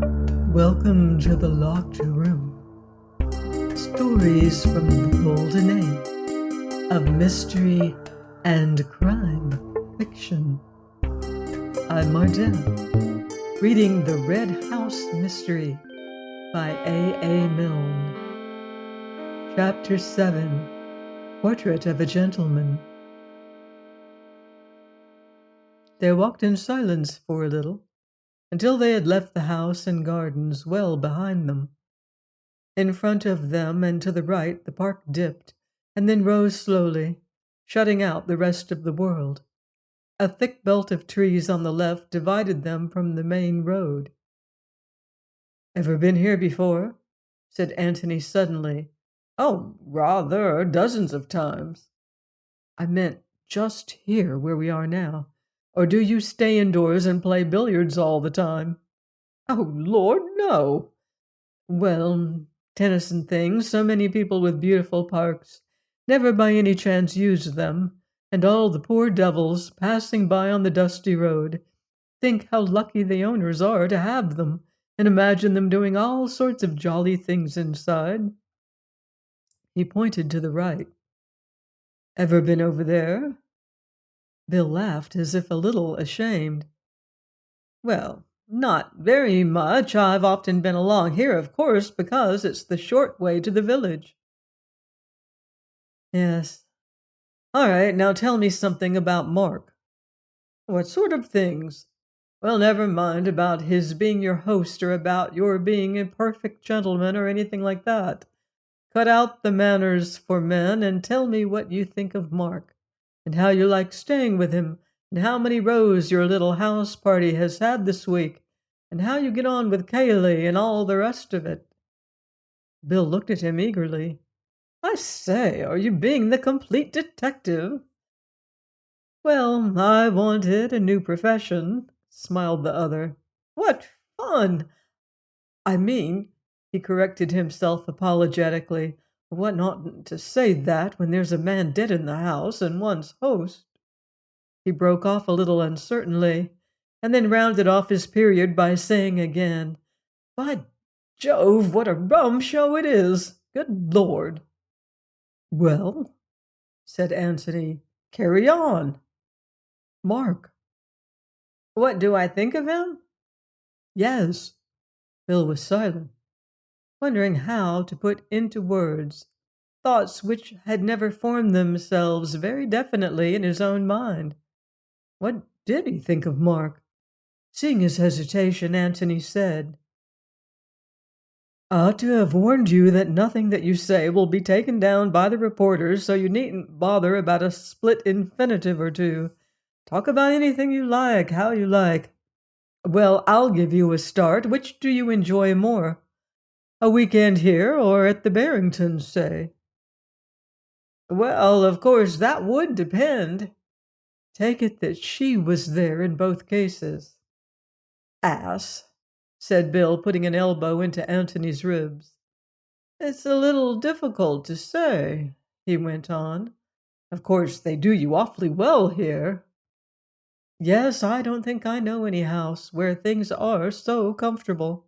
Welcome to the Locked Room. Stories from the golden age of mystery and crime fiction. I'm Mardell, reading The Red House Mystery by A. Milne. Chapter 7, Portrait of a Gentleman. They walked in silence for a little, until they had left the house and gardens well behind them. In front of them and to the right the park dipped, and then rose slowly, shutting out the rest of the world. A thick belt of trees on the left divided them from the main road. "Ever been here before?" said Antony suddenly. "Oh, rather, dozens of times." "I meant just here where we are now. Or do you stay indoors and play billiards all the time?" "Oh, Lord, no." "Well, tennis and things. So many people with beautiful parks never by any chance use them, and all the poor devils passing by on the dusty road think how lucky the owners are to have them, and imagine them doing all sorts of jolly things inside." He pointed to the right. "Ever been over there?" Bill laughed as if a little ashamed. "Well, not very much. I've often been along here, of course, because it's the short way to the village." "Yes. All right, now tell me something about Mark." "What sort of things?" "Well, never mind about his being your host or about your being a perfect gentleman or anything like that. Cut out the manners for men and tell me what you think of Mark, and how you like staying with him, and how many rows your little house party has had this week, and how you get on with Kaylee and all the rest of it." Bill looked at him eagerly. "I say, are you being the complete detective?" "Well, I wanted a new profession," smiled the other. "What fun!" "I mean," he corrected himself apologetically, "one oughtn't to say that when there's a man dead in the house and one's host." He broke off a little uncertainly, and then rounded off his period by saying again, "By Jove, what a rum show it is! Good Lord!" "Well," said Antony, "carry on." "Mark." "What do I think of him?" "Yes." Bill was silent, wondering how to put into words thoughts which had never formed themselves very definitely in his own mind. What did he think of Mark? Seeing his hesitation, Antony said, "I ought to have warned you that nothing that you say will be taken down by the reporters, so you needn't bother about a split infinitive or two. Talk about anything you like, how you like. Well, I'll give you a start. Which do you enjoy more? A weekend here or at the Barringtons, say?" "Well, of course, that would depend." "Take it that she was there in both cases." "Ass," said Bill, putting an elbow into Antony's ribs. "It's a little difficult to say," he went on. "Of course, they do you awfully well here." "Yes, I don't think I know any house where things are so comfortable.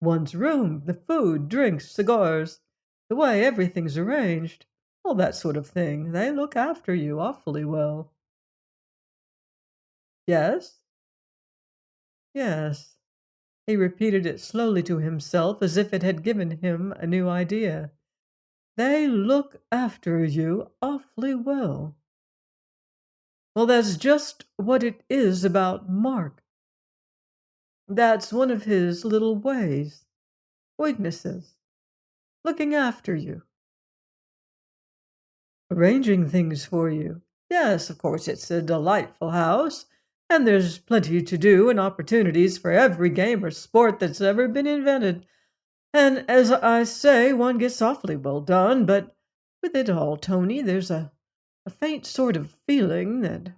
One's room, the food, drinks, cigars, the way everything's arranged, all that sort of thing. They look after you awfully well." "Yes?" "Yes." He repeated it slowly to himself as if it had given him a new idea. "They look after you awfully well." "Well, that's just what it is about Mark. That's one of his little ways, weaknesses, looking after you, arranging things for you. Yes, of course, it's a delightful house, and there's plenty to do and opportunities for every game or sport that's ever been invented. And as I say, one gets awfully well done, but with it all, Tony, there's a faint sort of feeling that,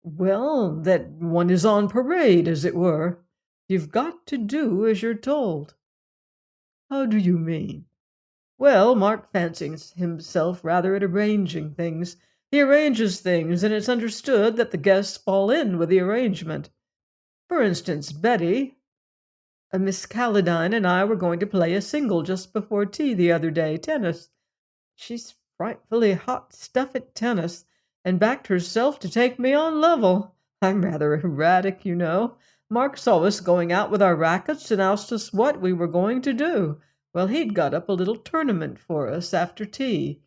well, that one is on parade, as it were. You've got to do as you're told." "How do you mean?" "Well, Mark fancies himself rather at arranging things. He arranges things, and it's understood that the guests fall in with the arrangement. For instance, Betty." Miss Caladine and I were going to play a single just before tea the other day, tennis. She's frightfully hot stuff at tennis, and backed herself to take me on level. I'm rather erratic, you know. Mark saw us going out with our rackets and asked us what we were going to do. Well, he'd got up a little tournament for us after tea.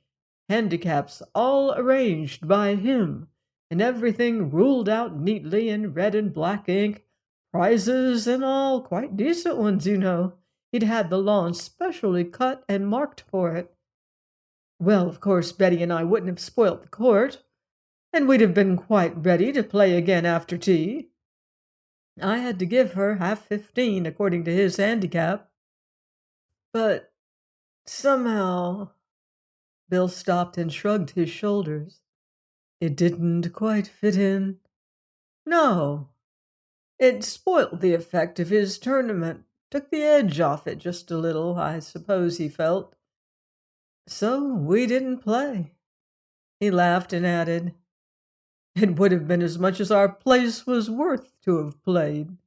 Handicaps all arranged by him, and everything ruled out neatly in red and black ink. Prizes and all, quite decent ones, you know. He'd had the lawn specially cut and marked for it. Well, of course, Betty and I wouldn't have spoilt the court, and we'd have been quite ready to play again after tea. I had to give her half 15 according to his handicap. But somehow Bill stopped and shrugged his shoulders. It didn't quite fit in. No, it spoilt the effect of his tournament, took the edge off it just a little, I suppose he felt. So we didn't play. He laughed and added, "It would have been as much as our place was worth to have played."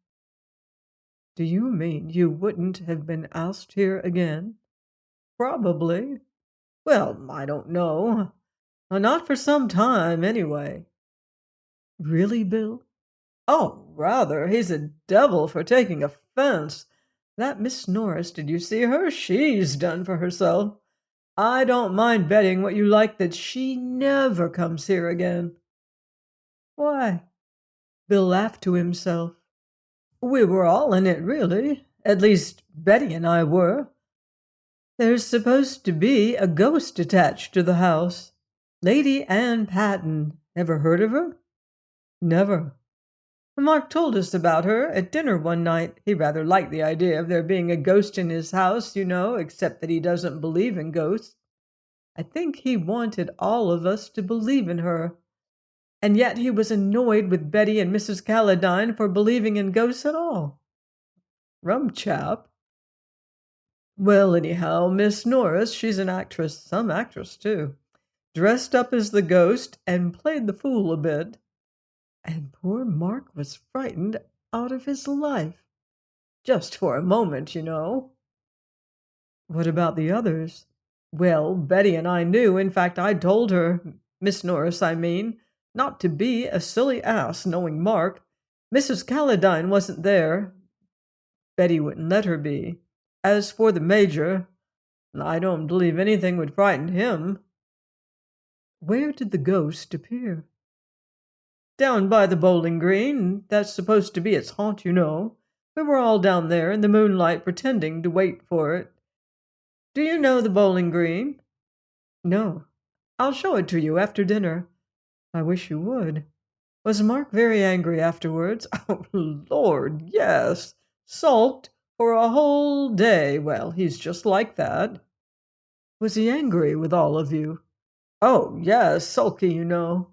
"Do you mean you wouldn't have been asked here again?" "Probably. Well, I don't know. Not for some time, anyway." "Really, Bill?" "Oh, rather. He's a devil for taking offense. That Miss Norris, did you see her? She's done for herself. I don't mind betting what you like that she never comes here again." "Why?" Bill laughed to himself. "We were all in it, really. At least, Betty and I were. There's supposed to be a ghost attached to the house. Lady Ann Patten. Ever heard of her?" "Never." "Mark told us about her at dinner one night. He rather liked the idea of there being a ghost in his house, you know, except that he doesn't believe in ghosts. I think he wanted all of us to believe in her. And yet he was annoyed with Betty and Mrs. Caladine for believing in ghosts at all. Rum chap. Well, anyhow, Miss Norris, she's an actress, some actress, too. Dressed up as the ghost and played the fool a bit. And poor Mark was frightened out of his life. Just for a moment, you know." "What about the others?" "Well, Betty and I knew, in fact, I told her, Miss Norris, I mean, not to be a silly ass, knowing Mark. Mrs. Caladine wasn't there. Betty wouldn't let her be. As for the Major, I don't believe anything would frighten him." "Where did the ghost appear?" "Down by the bowling green. That's supposed to be its haunt, you know. We were all down there in the moonlight pretending to wait for it. Do you know the bowling green?" "No. I'll show it to you after dinner." "I wish you would." "Was Mark very angry afterwards?" "Oh, Lord, yes. Sulked for a whole day. Well, he's just like that." "Was he angry with all of you?" "Oh, yes, sulky, you know."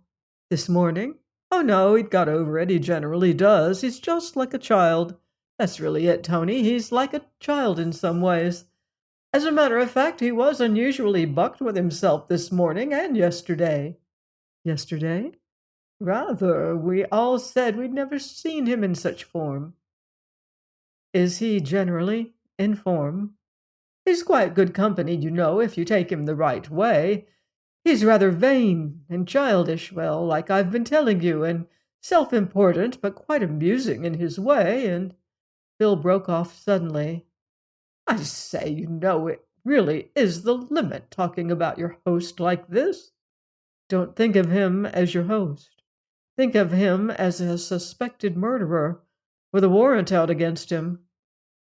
"This morning?" "Oh, no, he'd got over it. He generally does. He's just like a child. That's really it, Tony. He's like a child in some ways. As a matter of fact, he was unusually bucked with himself this morning and yesterday." "Yesterday?" "Rather. We all said we'd never seen him in such form." "Is he generally in form?" "He's quite good company, you know, if you take him the right way. He's rather vain and childish, well, like I've been telling you, and self-important, but quite amusing in his way, and—" Bill broke off suddenly. "I say, you know, it really is the limit, talking about your host like this." "Don't think of him as your host. Think of him as a suspected murderer, with a warrant out against him."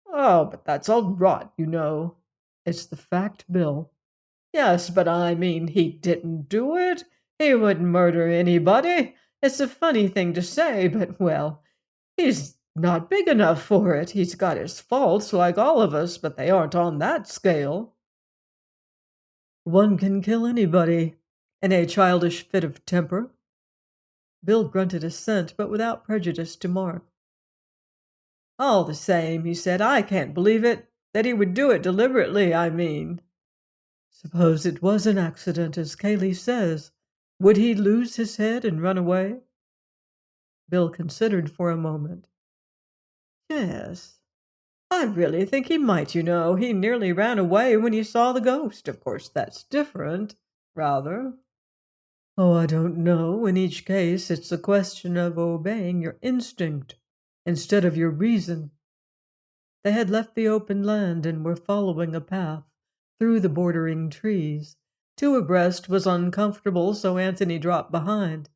"Oh, but that's all rot, you know." "It's the fact, Bill." "Yes, but I mean, he didn't do it. He wouldn't murder anybody. It's a funny thing to say, but, well, he's not big enough for it. He's got his faults, like all of us, but they aren't on that scale." "One can kill anybody in a childish fit of temper." Bill grunted assent, but without prejudice to Mark. "All the same," he said, "I can't believe it. That he would do it deliberately, I mean." "Suppose it was an accident, as Cayley says. Would he lose his head and run away?" Bill considered for a moment. "Yes. I really think he might, you know. He nearly ran away when he saw the ghost. Of course, that's different. Rather. Oh, I don't know. In each case, it's a question of obeying your instinct instead of your reason. They had left the open land and were following a path through the bordering trees. Two abreast was uncomfortable, so Anthony dropped behind,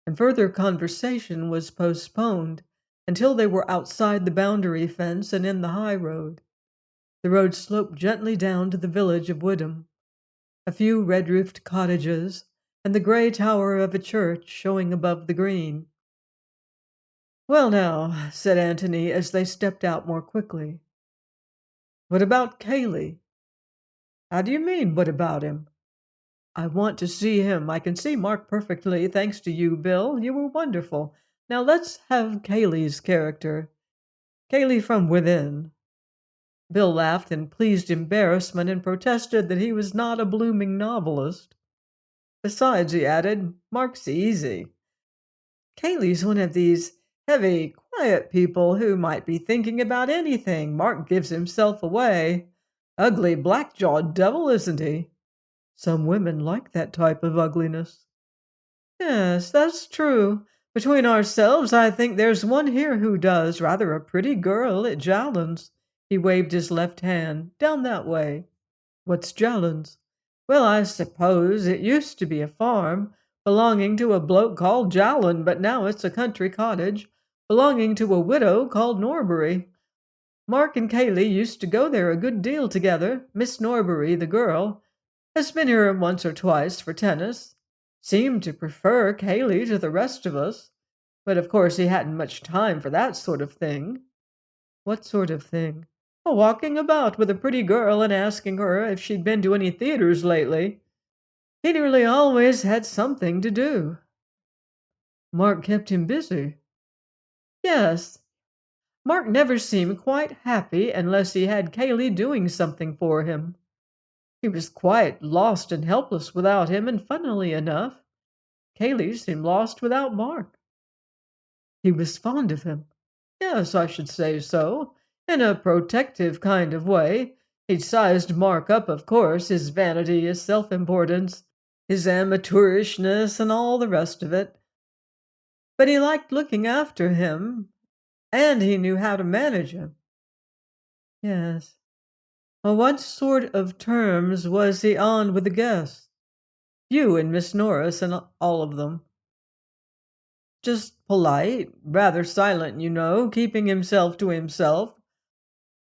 and further conversation was postponed until they were outside the boundary fence and in the high road. The road sloped gently down to the village of Woodham, a few red-roofed cottages, and the grey tower of a church showing above the green. "Well, now," said Anthony as they stepped out more quickly. "What about Cayley?" "How do you mean, what about him?" "I want to see him. I can see Mark perfectly, thanks to you, Bill. You were wonderful. Now let's have Cayley's character. Cayley from within." Bill laughed in pleased embarrassment and protested that he was not a blooming novelist. "Besides," he added, "Mark's easy. Cayley's one of these heavy, quiet people who might be thinking about anything. Mark gives himself away. Ugly, black-jawed devil, isn't he?" "Some women like that type of ugliness." "Yes, that's true. Between ourselves, I think there's one here who does. Rather a pretty girl at Jallan's." He waved his left hand. "Down that way." "What's Jallan's?" "Well, I suppose it used to be a farm belonging to a bloke called Jallan, but now it's a country cottage belonging to a widow called Norbury. Mark and Cayley used to go there a good deal together. Miss Norbury, the girl, has been here once or twice for tennis. Seemed to prefer Cayley to the rest of us, but of course he hadn't much time for that sort of thing." "What sort of thing?" "Oh, walking about with a pretty girl and asking her if she'd been to any theaters lately. He nearly always had something to do." "Mark kept him busy." "Yes. Mark never seemed quite happy unless he had Cayley doing something for him. He was quite lost and helpless without him, and funnily enough, Cayley seemed lost without Mark." "He was fond of him." "Yes, I should say so. In a protective kind of way. He'd sized Mark up, of course, his vanity, his self-importance, his amateurishness, and all the rest of it. But he liked looking after him, and he knew how to manage him." "Yes. Well, what sort of terms was he on with the guests? You and Miss Norris and all of them?" "Just polite, rather silent, you know, keeping himself to himself.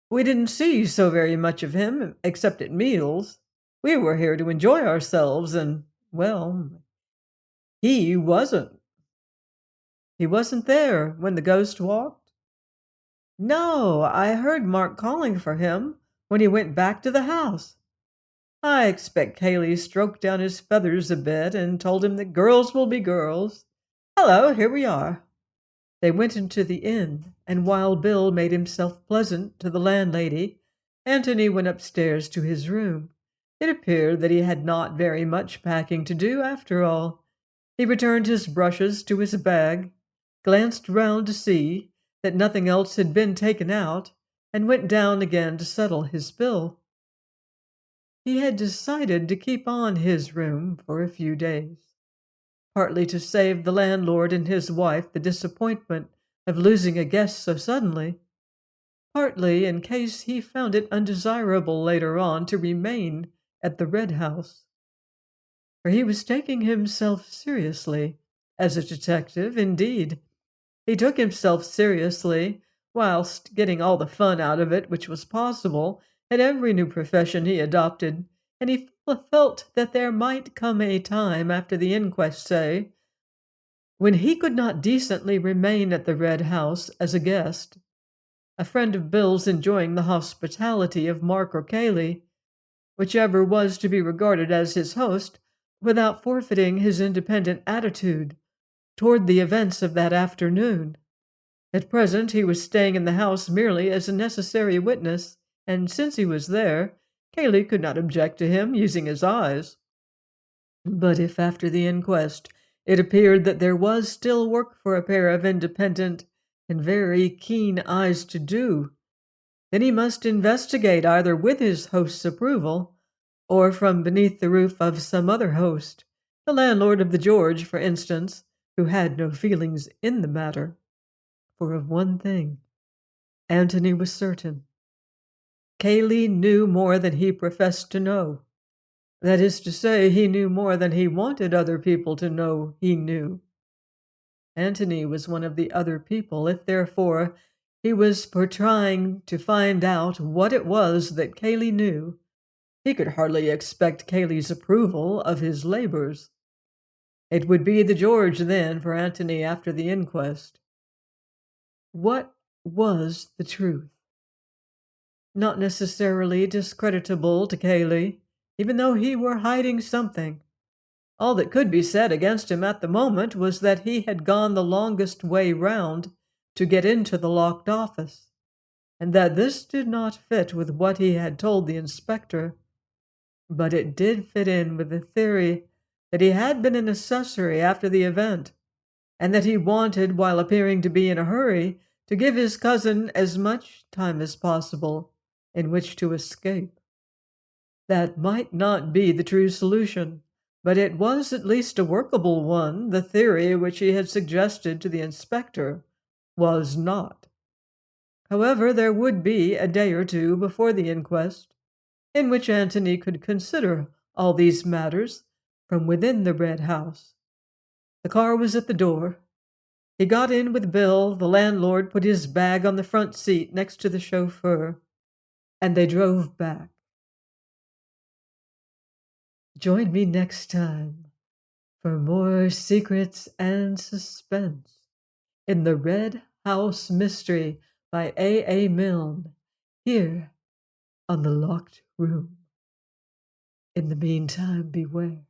We didn't see so very much of him, except at meals. We were here to enjoy ourselves, and, well, he wasn't." "He wasn't there when the ghost walked?" "No, I heard Mark calling for him when he went back to the house. I expect Cayley stroked down his feathers a bit and told him that girls will be girls. Hello, here we are." They went into the inn, and while Bill made himself pleasant to the landlady, Anthony went upstairs to his room. It appeared that he had not very much packing to do, after all. He returned his brushes to his bag, glanced round to see that nothing else had been taken out, and went down again to settle his bill. He had decided to keep on his room for a few days, partly to save the landlord and his wife the disappointment of losing a guest so suddenly, partly in case he found it undesirable later on to remain at the Red House. For he was taking himself seriously as a detective. Indeed, he took himself seriously whilst getting all the fun out of it which was possible at every new profession he adopted, and he felt that there might come a time after the inquest, say, when he could not decently remain at the Red House as a guest, a friend of Bill's enjoying the hospitality of Mark or Cayley, whichever was to be regarded as his host, without forfeiting his independent attitude toward the events of that afternoon. At present he was staying in the house merely as a necessary witness, and since he was there, Cayley could not object to him using his eyes. But if after the inquest it appeared that there was still work for a pair of independent and very keen eyes to do, then he must investigate either with his host's approval or from beneath the roof of some other host, the landlord of the George, for instance, who had no feelings in the matter. For of one thing Antony was certain. Cayley knew more than he professed to know. That is to say, he knew more than he wanted other people to know he knew. Antony was one of the other people. If, therefore, he was for trying to find out what it was that Cayley knew, he could hardly expect Cayley's approval of his labors. It would be the George, then, for Antony after the inquest. What was the truth? Not necessarily discreditable to Cayley, even though he were hiding something. All that could be said against him at the moment was that he had gone the longest way round to get into the locked office, and that this did not fit with what he had told the inspector. But it did fit in with the theory that he had been an accessory after the event, and that he wanted, while appearing to be in a hurry, to give his cousin as much time as possible in which to escape. That might not be the true solution, but it was at least a workable one. The theory which he had suggested to the inspector was not. However, there would be a day or two before the inquest, in which Antony could consider all these matters from within the Red House. The car was at the door. He got in with Bill. The landlord put his bag on the front seat next to the chauffeur, and they drove back. Join me next time for more secrets and suspense in The Red House Mystery by A. Milne, here on The Locked Room. In the meantime, beware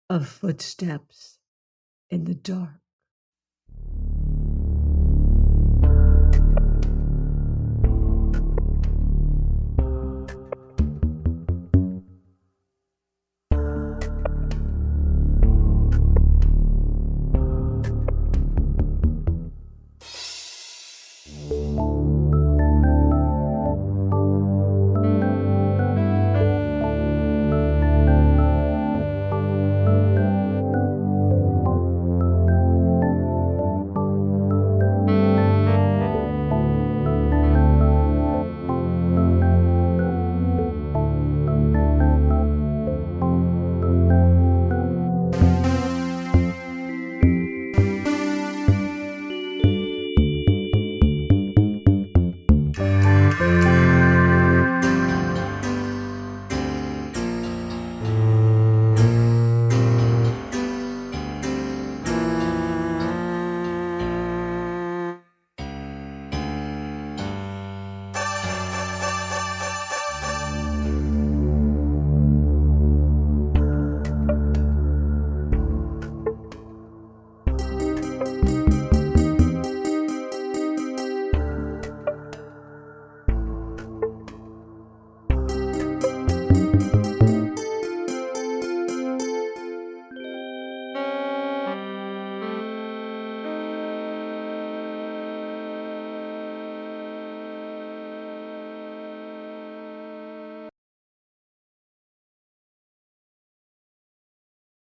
of footsteps in the dark.